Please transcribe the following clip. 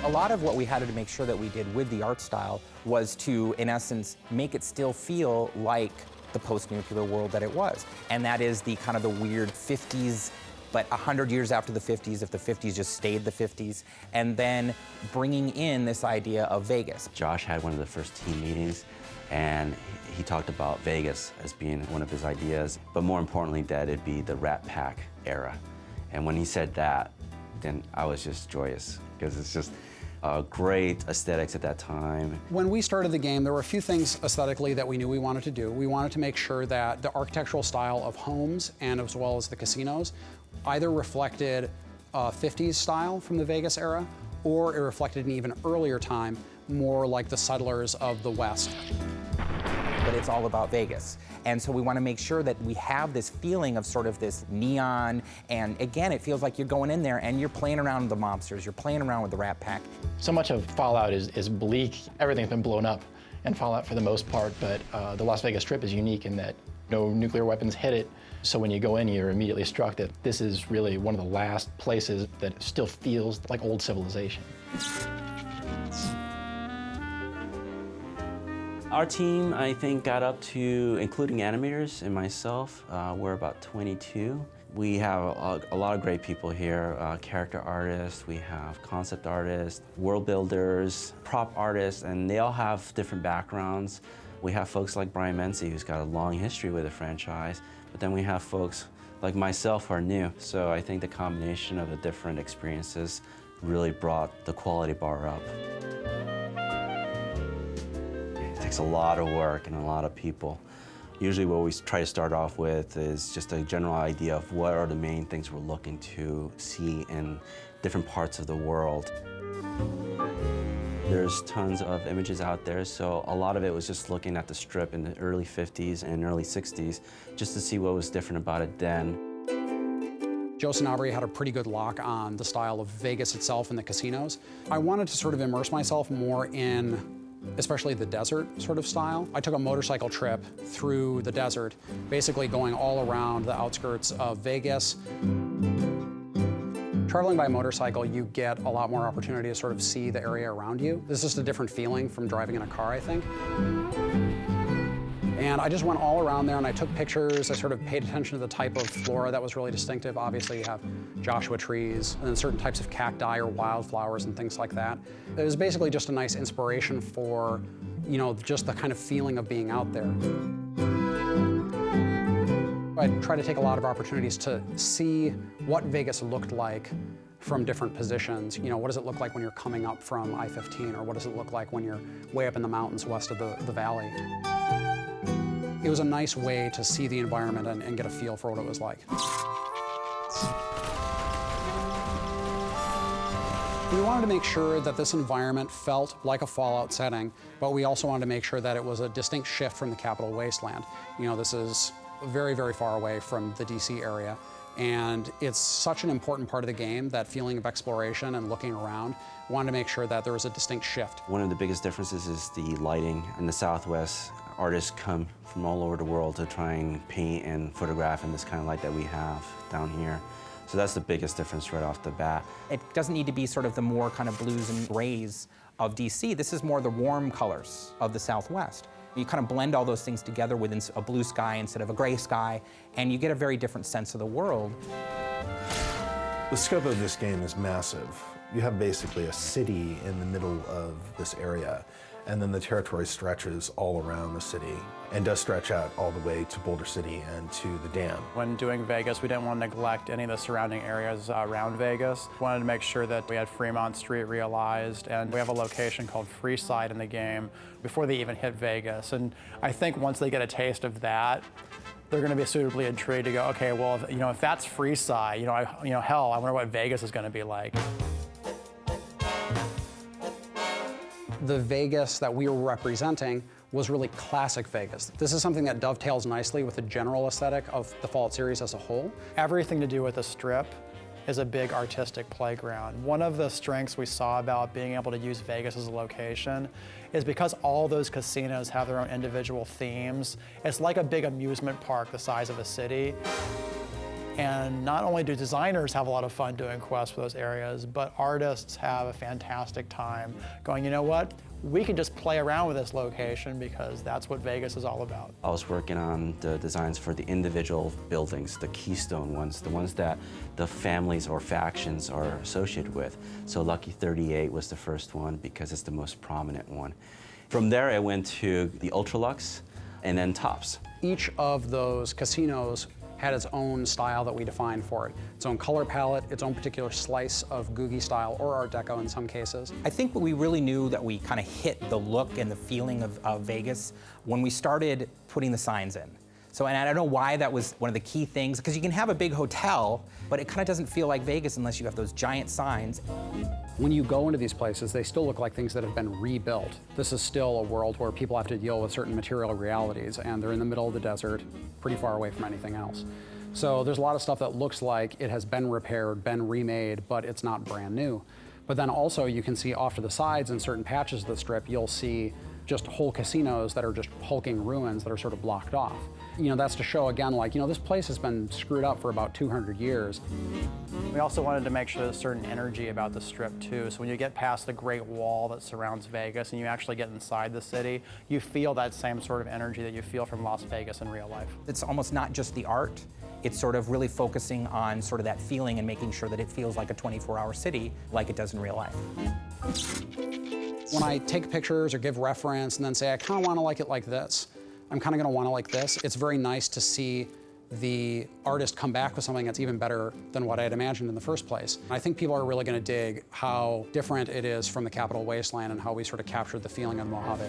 A lot of what we had to make sure that we did with the art style was to, in essence, make it still feel like the post-nuclear world that it was. And that is the kind of the weird 50s, but 100 years after the 50s, if the 50s just stayed the 50s, and then bringing in this idea of Vegas. Josh had one of the first team meetings, and he talked about Vegas as being one of his ideas, but more importantly, that it'd be the Rat Pack era. And when he said that, then I was just joyous, because it's just great aesthetics at that time. When we started the game, there were a few things aesthetically that we knew we wanted to do. We wanted to make sure that the architectural style of homes and as well as the casinos either reflected 50s style from the Vegas era, or it reflected an even earlier time, more like the settlers of the West. But it's all about Vegas. And so we want to make sure that we have this feeling of sort of this neon, and again, it feels like you're going in there and you're playing around with the mobsters, you're playing around with the Rat Pack. So much of Fallout is bleak. Everything's been blown up in Fallout for the most part, but the Las Vegas Strip is unique in that no nuclear weapons hit it. So when you go in, you're immediately struck that this is really one of the last places that still feels like old civilization. Our team, I think, got up to, including animators and myself, we're about 22. We have a lot of great people here, character artists, we have concept artists, world builders, prop artists, and they all have different backgrounds. We have folks like Brian Mency, who's got a long history with the franchise, but then we have folks like myself who are new. So I think the combination of the different experiences really brought the quality bar up. It takes a lot of work and a lot of people. Usually what we try to start off with is just a general idea of what are the main things we're looking to see in different parts of the world. There's tons of images out there, so a lot of it was just looking at the Strip in the early 50s and early 60s, just to see what was different about it then. Joe Sanabria had a pretty good lock on the style of Vegas itself and the casinos. I wanted to sort of immerse myself more in especially the desert sort of style. I took a motorcycle trip through the desert, basically going all around the outskirts of Vegas. Traveling by motorcycle, you get a lot more opportunity to sort of see the area around you. This is just a different feeling from driving in a car, I think. And I just went all around there and I took pictures. I sort of paid attention to the type of flora that was really distinctive. Obviously, you have Joshua trees and then certain types of cacti or wildflowers and things like that. It was basically just a nice inspiration for, you know, just the kind of feeling of being out there. I try to take a lot of opportunities to see what Vegas looked like from different positions. You know, what does it look like when you're coming up from I-15, or what does it look like when you're way up in the mountains west of the valley? It was a nice way to see the environment and get a feel for what it was like. We wanted to make sure that this environment felt like a Fallout setting, but we also wanted to make sure that it was a distinct shift from the Capital Wasteland. You know, this is very, very far away from the DC area, and it's such an important part of the game, that feeling of exploration and looking around. We wanted to make sure that there was a distinct shift. One of the biggest differences is the lighting in the Southwest. Artists come from all over the world to try and paint and photograph in this kind of light that we have down here. So that's the biggest difference right off the bat. It doesn't need to be sort of the more kind of blues and grays of DC. This is more the warm colors of the Southwest. You kind of blend all those things together within a blue sky instead of a gray sky, and you get a very different sense of the world. The scope of this game is massive. You have basically a city in the middle of this area, and then the territory stretches all around the city and does stretch out all the way to Boulder City and to the dam. When doing Vegas, we didn't want to neglect any of the surrounding areas around Vegas. We wanted to make sure that we had Fremont Street realized, and we have a location called Freeside in the game before they even hit Vegas. And I think once they get a taste of that, they're going to be suitably intrigued to go, okay, well, if that's Freeside, hell, I wonder what Vegas is going to be like. The Vegas that we were representing was really classic Vegas. This is something that dovetails nicely with the general aesthetic of the Fallout series as a whole. Everything to do with the Strip is a big artistic playground. One of the strengths we saw about being able to use Vegas as a location is because all those casinos have their own individual themes. It's like a big amusement park the size of a city. And not only do designers have a lot of fun doing quests for those areas, but artists have a fantastic time going, you know what? We can just play around with this location because that's what Vegas is all about. I was working on the designs for the individual buildings, the keystone ones, the ones that the families or factions are associated with. So Lucky 38 was the first one because it's the most prominent one. From there, I went to the Ultralux and then Tops. Each of those casinos had its own style that we defined for it. Its own color palette, its own particular slice of Googie style or Art Deco in some cases. I think we really knew that we kind of hit the look and the feeling of Vegas when we started putting the signs in. So, and I don't know why that was one of the key things, because you can have a big hotel, but it kind of doesn't feel like Vegas unless you have those giant signs. When you go into these places, they still look like things that have been rebuilt. This is still a world where people have to deal with certain material realities, and they're in the middle of the desert, pretty far away from anything else. So there's a lot of stuff that looks like it has been repaired, been remade, but it's not brand new. But then also you can see off to the sides in certain patches of the strip, you'll see just whole casinos that are just hulking ruins that are sort of blocked off. You know, that's to show again, like, you know, this place has been screwed up for about 200 years. We also wanted to make sure there's a certain energy about the strip too. So when you get past the Great Wall that surrounds Vegas and you actually get inside the city, you feel that same sort of energy that you feel from Las Vegas in real life. It's almost not just the art, it's sort of really focusing on sort of that feeling and making sure that it feels like a 24-hour city like it does in real life. When I take pictures or give reference and then say, I kind of want to like it like this, I'm kind of going to want to like this, it's very nice to see the artist come back with something that's even better than what I had imagined in the first place. I think people are really going to dig how different it is from the Capital Wasteland and how we sort of captured the feeling of Mojave.